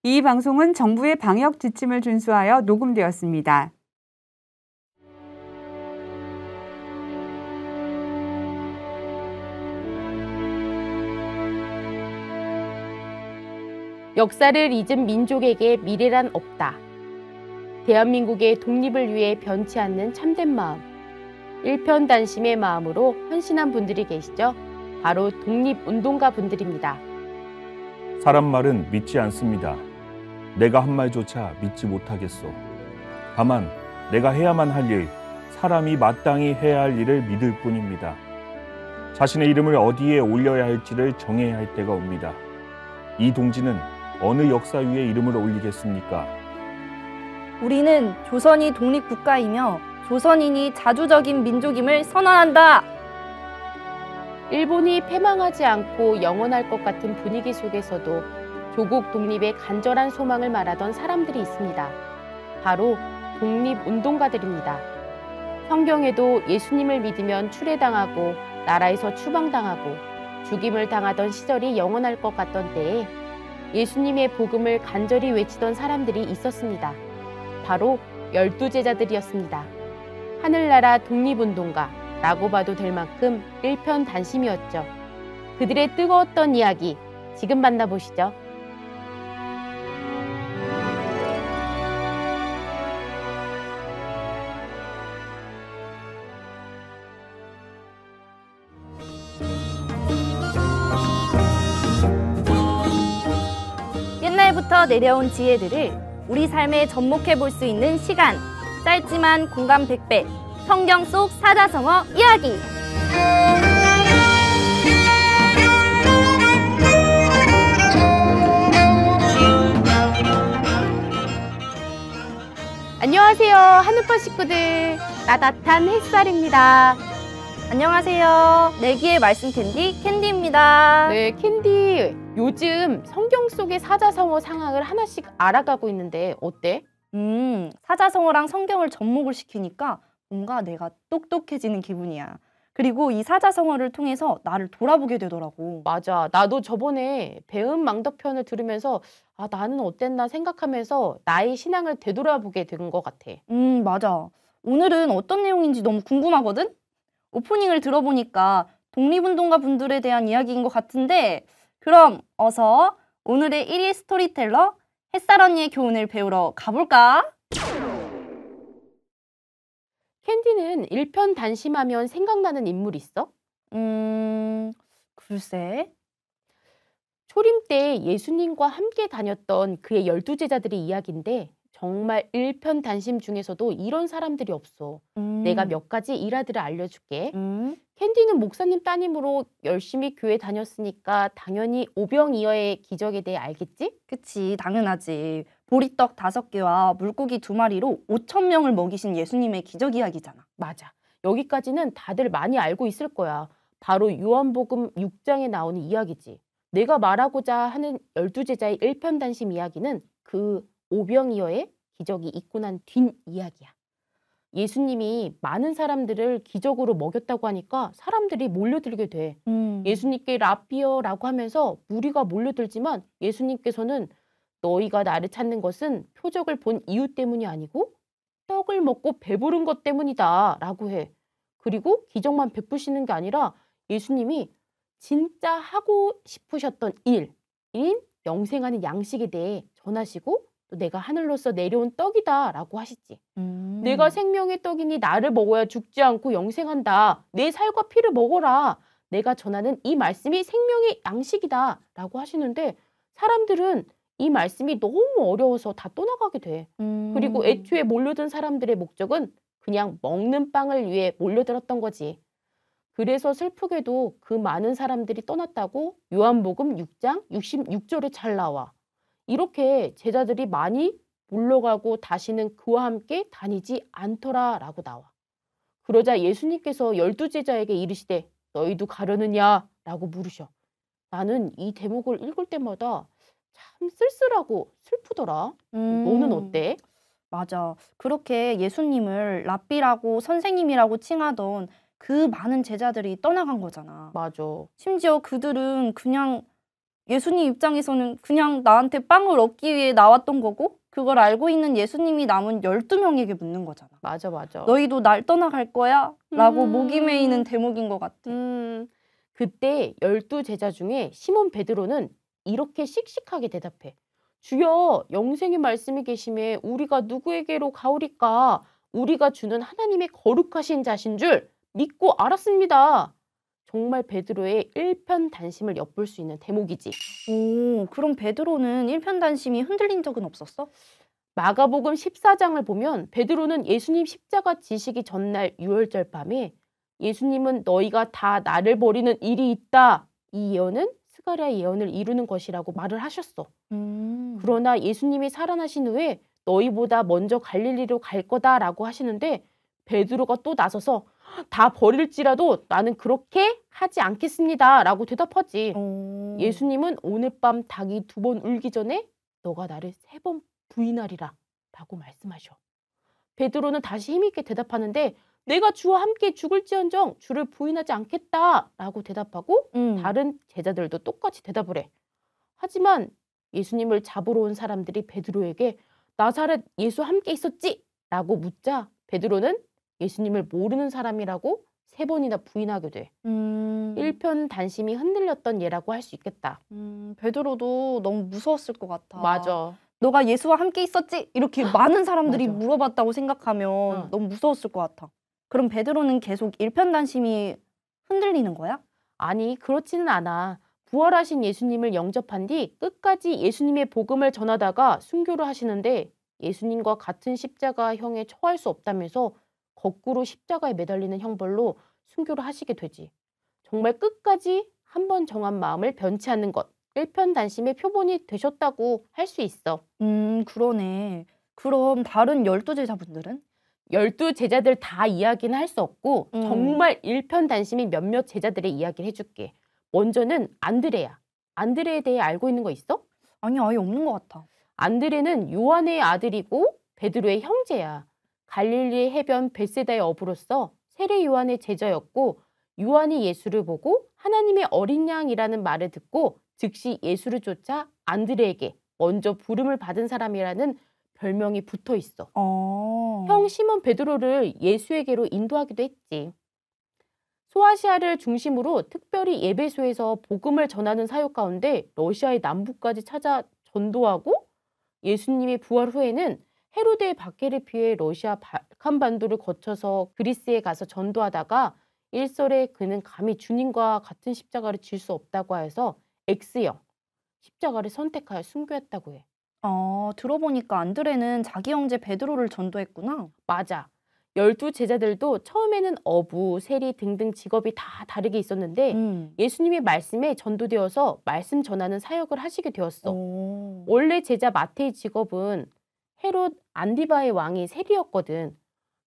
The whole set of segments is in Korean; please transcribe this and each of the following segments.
이 방송은 정부의 방역 지침을 준수하여 녹음되었습니다. 역사를 잊은 민족에게 미래란 없다. 대한민국의 독립을 위해 변치 않는 참된 마음, 일편단심의 마음으로 헌신한 분들이 계시죠? 바로 독립운동가 분들입니다. 사람 말은 믿지 않습니다. 내가 한 말조차 믿지 못하겠소. 다만 내가 해야만 할 일, 사람이 마땅히 해야 할 일을 믿을 뿐입니다. 자신의 이름을 어디에 올려야 할지를 정해야 할 때가 옵니다. 이 동지는 어느 역사 위에 이름을 올리겠습니까? 우리는 조선이 독립국가이며 조선인이 자주적인 민족임을 선언한다. 일본이 패망하지 않고 영원할 것 같은 분위기 속에서도 조국 독립의 간절한 소망을 말하던 사람들이 있습니다. 바로 독립운동가들입니다. 성경에도 예수님을 믿으면 추례당하고 나라에서 추방당하고 죽임을 당하던 시절이 영원할 것 같던 때에 예수님의 복음을 간절히 외치던 사람들이 있었습니다. 바로 12제자들이었습니다. 하늘나라 독립운동가라고 봐도 될 만큼 일편단심이었죠. 그들의 뜨거웠던 이야기 지금 만나보시죠. 옛날부터 내려온 지혜들을 우리 삶에 접목해 볼 수 있는 시간, 짧지만 공감 100배, 성경 속 사자성어 이야기. 안녕하세요, 하늘파 식구들. 나다탄 햇살입니다. 안녕하세요. 내기의 말씀 캔디입니다. 네, 캔디. 요즘 성경 속의 사자성어 상황을 하나씩 알아가고 있는데 어때? 사자성어랑 성경을 접목을 시키니까 뭔가 내가 똑똑해지는 기분이야. 그리고 이 사자성어를 통해서 나를 돌아보게 되더라고. 맞아. 나도 저번에 배은망덕편을 들으면서 나는 어땠나 생각하면서 나의 신앙을 되돌아보게 된 것 같아. 맞아. 오늘은 어떤 내용인지 너무 궁금하거든? 오프닝을 들어보니까 독립운동가 분들에 대한 이야기인 것 같은데, 그럼 어서 오늘의 1일 스토리텔러 햇살 언니의 교훈을 배우러 가볼까? 캔디는 일편단심하면 생각나는 인물 있어? 글쎄. 초림 때 예수님과 함께 다녔던 그의 12제자들의 이야기인데 정말 일편단심 중에서도 이런 사람들이 없어. 내가 몇 가지 일화들을 알려줄게. 캔디는 목사님 따님으로 열심히 교회 다녔으니까 당연히 오병이어의 기적에 대해 알겠지? 그치, 당연하지. 보리떡 5개와 물고기 2마리로 5,000명을 먹이신 예수님의 기적 이야기잖아. 맞아. 여기까지는 다들 많이 알고 있을 거야. 바로 요한복음 6장에 나오는 이야기지. 내가 말하고자 하는 12제자의 일편단심 이야기는 그 오병이어의 기적이 있고 난 뒷이야기야. 예수님이 많은 사람들을 기적으로 먹였다고 하니까 사람들이 몰려들게 돼. 예수님께 라삐어라고 하면서 무리가 몰려들지만 예수님께서는 너희가 나를 찾는 것은 표적을 본 이유 때문이 아니고 떡을 먹고 배부른 것 때문이다 라고 해. 그리고 기적만 베푸시는 게 아니라 예수님이 진짜 하고 싶으셨던 일인 영생하는 양식에 대해 전하시고 또 내가 하늘로서 내려온 떡이다 라고 하시지. 내가 생명의 떡이니 나를 먹어야 죽지 않고 영생한다. 내 살과 피를 먹어라. 내가 전하는 이 말씀이 생명의 양식이다 라고 하시는데 사람들은 이 말씀이 너무 어려워서 다 떠나가게 돼. 그리고 애초에 몰려든 사람들의 목적은 그냥 먹는 빵을 위해 몰려들었던 거지. 그래서 슬프게도 그 많은 사람들이 떠났다고 요한복음 6장 66절에 잘 나와. 이렇게 제자들이 많이 물러가고 다시는 그와 함께 다니지 않더라 라고 나와. 그러자 예수님께서 12제자에게 이르시되 너희도 가려느냐 라고 물으셔. 나는 이 대목을 읽을 때마다 참 쓸쓸하고 슬프더라. 너는 어때? 맞아. 그렇게 예수님을 랍비라고 선생님이라고 칭하던 그 많은 제자들이 떠나간 거잖아. 맞아. 심지어 그들은 그냥 예수님 입장에서는 그냥 나한테 빵을 얻기 위해 나왔던 거고 그걸 알고 있는 예수님이 남은 12명에게 묻는 거잖아. 맞아, 맞아. 너희도 날 떠나갈 거야? 라고 음. 목이 메이는 대목인 것 같아. 그때 12제자 중에 시몬 베드로는 이렇게 씩씩하게 대답해. 주여, 영생의 말씀이 계심에 우리가 누구에게로 가오리까? 우리가 주는 하나님의 거룩하신 자신 줄 믿고 알았습니다. 정말 베드로의 일편단심을 엿볼 수 있는 대목이지. 오, 그럼 베드로는 일편단심이 흔들린 적은 없었어? 마가복음 14장을 보면 베드로는 예수님 십자가 지시기 전날 유월절 밤에 예수님은 너희가 다 나를 버리는 일이 있다. 이 예언은 스가랴 예언을 이루는 것이라고 말을 하셨어. 그러나 예수님이 살아나신 후에 너희보다 먼저 갈릴리로 갈 거다라고 하시는데 베드로가 또 나서서 다 버릴지라도 나는 그렇게 하지 않겠습니다 라고 대답하지. 예수님은 오늘 밤 닭이 2번 울기 전에 너가 나를 3번 부인하리라 라고 말씀하셔. 베드로는 다시 힘있게 대답하는데 내가 주와 함께 죽을지언정 주를 부인하지 않겠다 라고 대답하고 다른 제자들도 똑같이 대답을 해. 하지만 예수님을 잡으러 온 사람들이 베드로에게 나사렛 예수 함께 있었지? 라고 묻자 베드로는 예수님을 모르는 사람이라고 3번이나 부인하게 돼. 일편단심이 흔들렸던 예라고 할 수 있겠다. 베드로도 너무 무서웠을 것 같아. 맞아. 너가 예수와 함께 있었지? 이렇게 많은 사람들이 맞아. 물어봤다고 생각하면 너무 무서웠을 것 같아. 그럼 베드로는 계속 일편단심이 흔들리는 거야? 아니, 그렇지는 않아. 부활하신 예수님을 영접한 뒤 끝까지 예수님의 복음을 전하다가 순교를 하시는데 예수님과 같은 십자가형에 처할 수 없다면서 거꾸로 십자가에 매달리는 형벌로 순교를 하시게 되지. 정말 끝까지 한 번 정한 마음을 변치 않는 것. 일편단심의 표본이 되셨다고 할 수 있어. 그러네. 그럼 다른 12제자분들은? 12제자들 다 이야기는 할 수 없고 정말 일편단심인 몇몇 제자들의 이야기를 해줄게. 먼저는 안드레야. 안드레에 대해 알고 있는 거 있어? 아니, 아예 없는 것 같아. 안드레는 요한의 아들이고 베드로의 형제야. 갈릴리의 해변 벳세다의 어부로서 세례 요한의 제자였고 요한이 예수를 보고 하나님의 어린 양이라는 말을 듣고 즉시 예수를 쫓아 안드레에게 먼저 부름을 받은 사람이라는 별명이 붙어 있어. 형 시몬 베드로를 예수에게로 인도하기도 했지. 소아시아를 중심으로 특별히 예배소에서 복음을 전하는 사역 가운데 러시아의 남부까지 찾아 전도하고 예수님의 부활 후에는 헤로데의 박해를 피해 러시아 발칸반도를 거쳐서 그리스에 가서 전도하다가 일설에 그는 감히 주님과 같은 십자가를 질 수 없다고 해서 X형 십자가를 선택하여 순교했다고 해. 들어보니까 안드레는 자기 형제 베드로를 전도했구나. 맞아. 12제자들도 처음에는 어부, 세리 등등 직업이 다 다르게 있었는데 예수님의 말씀에 전도되어서 말씀 전하는 사역을 하시게 되었어. 원래 제자 마태의 직업은 헤롯 안디바의 왕이 세리였거든.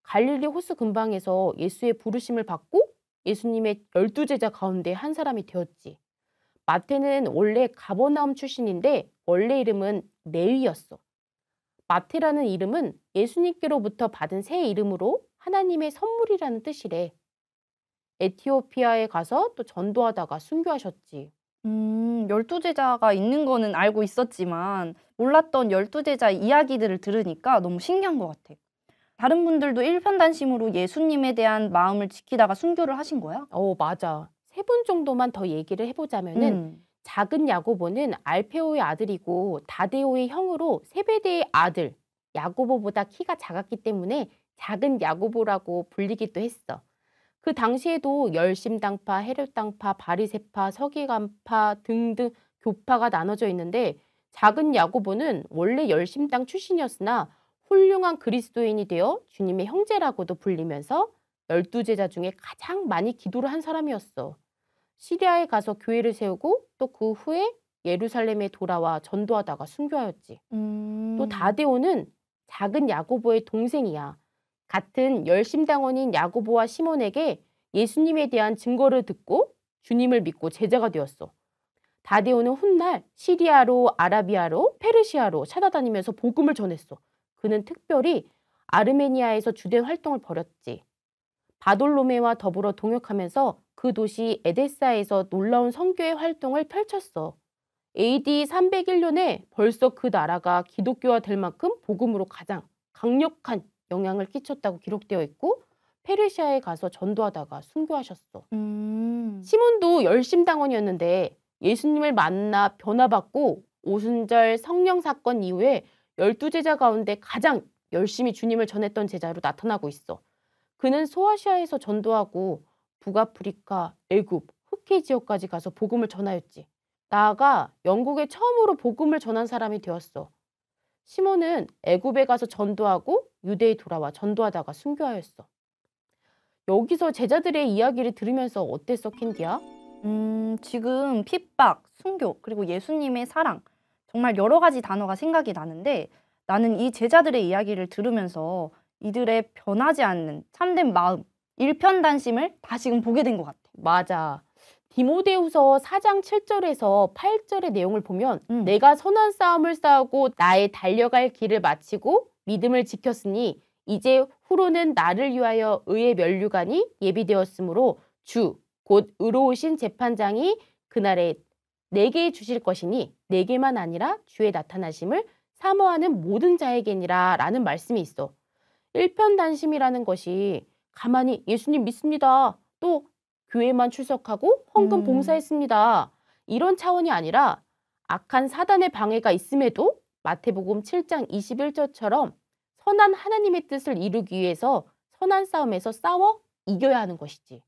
갈릴리 호수 근방에서 예수의 부르심을 받고 예수님의 12제자 가운데 한 사람이 되었지. 마태는 원래 가버나움 출신인데 원래 이름은 레위였어. 마태라는 이름은 예수님께로부터 받은 새 이름으로 하나님의 선물이라는 뜻이래. 에티오피아에 가서 또 전도하다가 순교하셨지. 12제자가 있는 거는 알고 있었지만 몰랐던 12제자 이야기들을 들으니까 너무 신기한 것 같아. 다른 분들도 일편단심으로 예수님에 대한 마음을 지키다가 순교를 하신 거야? 맞아. 3분 정도만 더 얘기를 해보자면은 작은 야고보는 알페오의 아들이고 다데오의 형으로 세베대의 아들 야고보보다 키가 작았기 때문에 작은 야고보라고 불리기도 했어. 그 당시에도 열심당파, 헤롯당파, 바리새파, 서기관파 등등 교파가 나눠져 있는데 작은 야고보는 원래 열심당 출신이었으나 훌륭한 그리스도인이 되어 주님의 형제라고도 불리면서 12제자 중에 가장 많이 기도를 한 사람이었어. 시리아에 가서 교회를 세우고 또 그 후에 예루살렘에 돌아와 전도하다가 순교하였지. 또 다데오는 작은 야고보의 동생이야. 같은 열심당원인 야고보와 시몬에게 예수님에 대한 증거를 듣고 주님을 믿고 제자가 되었어. 다데오는 훗날 시리아로, 아라비아로, 페르시아로 찾아다니면서 복음을 전했어. 그는 특별히 아르메니아에서 주된 활동을 벌였지. 바돌로메와 더불어 동역하면서 그 도시 에데사에서 놀라운 선교의 활동을 펼쳤어. AD 301년에 벌써 그 나라가 기독교화 될 만큼 복음으로 가장 강력한 영향을 끼쳤다고 기록되어 있고 페르시아에 가서 전도하다가 순교하셨어. 시몬도 열심당원이었는데 예수님을 만나 변화받고 오순절 성령 사건 이후에 12제자 가운데 가장 열심히 주님을 전했던 제자로 나타나고 있어. 그는 소아시아에서 전도하고 북아프리카, 애굽, 흑해 지역까지 가서 복음을 전하였지. 나아가 영국에 처음으로 복음을 전한 사람이 되었어. 시몬은 애굽에 가서 전도하고 유대에 돌아와 전도하다가 순교하였어. 여기서 제자들의 이야기를 들으면서 어땠어, 캔디야? 지금 핍박, 순교, 그리고 예수님의 사랑 정말 여러 가지 단어가 생각이 나는데 나는 이 제자들의 이야기를 들으면서 이들의 변하지 않는 참된 마음, 일편단심을 다시금 보게 된 것 같아. 맞아. 디모데후서 4장 7절에서 8절의 내용을 보면 내가 선한 싸움을 싸우고 나의 달려갈 길을 마치고 믿음을 지켰으니 이제 후로는 나를 위하여 의의 면류관이 예비되었으므로 주, 곧 의로우신 재판장이 그날에 내게 주실 것이니 내게만 아니라 주의 나타나심을 사모하는 모든 자에게니라 라는 말씀이 있어. 일편단심이라는 것이 가만히 예수님 믿습니다. 또 교회만 출석하고 헌금 봉사했습니다. 이런 차원이 아니라 악한 사단의 방해가 있음에도 마태복음 7장 21절처럼 선한 하나님의 뜻을 이루기 위해서 선한 싸움에서 싸워 이겨야 하는 것이지.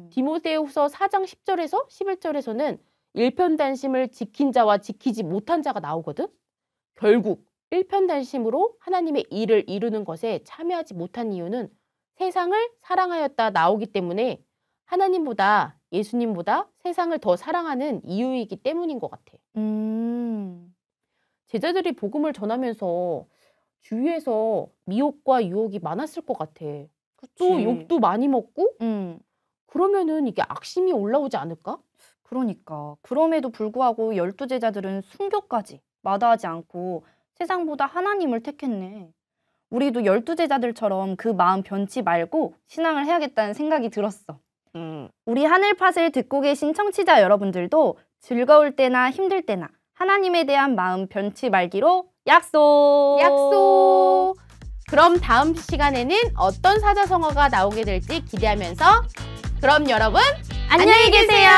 디모데후서 4장 10절에서 11절에서는 일편단심을 지킨 자와 지키지 못한 자가 나오거든. 결국 일편단심으로 하나님의 일을 이루는 것에 참여하지 못한 이유는 세상을 사랑하였다 나오기 때문에 하나님보다 예수님보다 세상을 더 사랑하는 이유이기 때문인 것 같아. 제자들이 복음을 전하면서 주위에서 미혹과 유혹이 많았을 것 같아. 또 욕도 많이 먹고 그러면은 이게 악심이 올라오지 않을까? 그러니까 그럼에도 불구하고 12제자들은 순교까지 마다하지 않고 세상보다 하나님을 택했네. 우리도 12제자들처럼 그 마음 변치 말고 신앙을 해야겠다는 생각이 들었어. 우리 하늘팟을 듣고 계신 청취자 여러분들도 즐거울 때나 힘들 때나 하나님에 대한 마음 변치 말기로 약속! 약속! 그럼 다음 시간에는 어떤 사자성어가 나오게 될지 기대하면서 그럼 여러분 안녕히 계세요.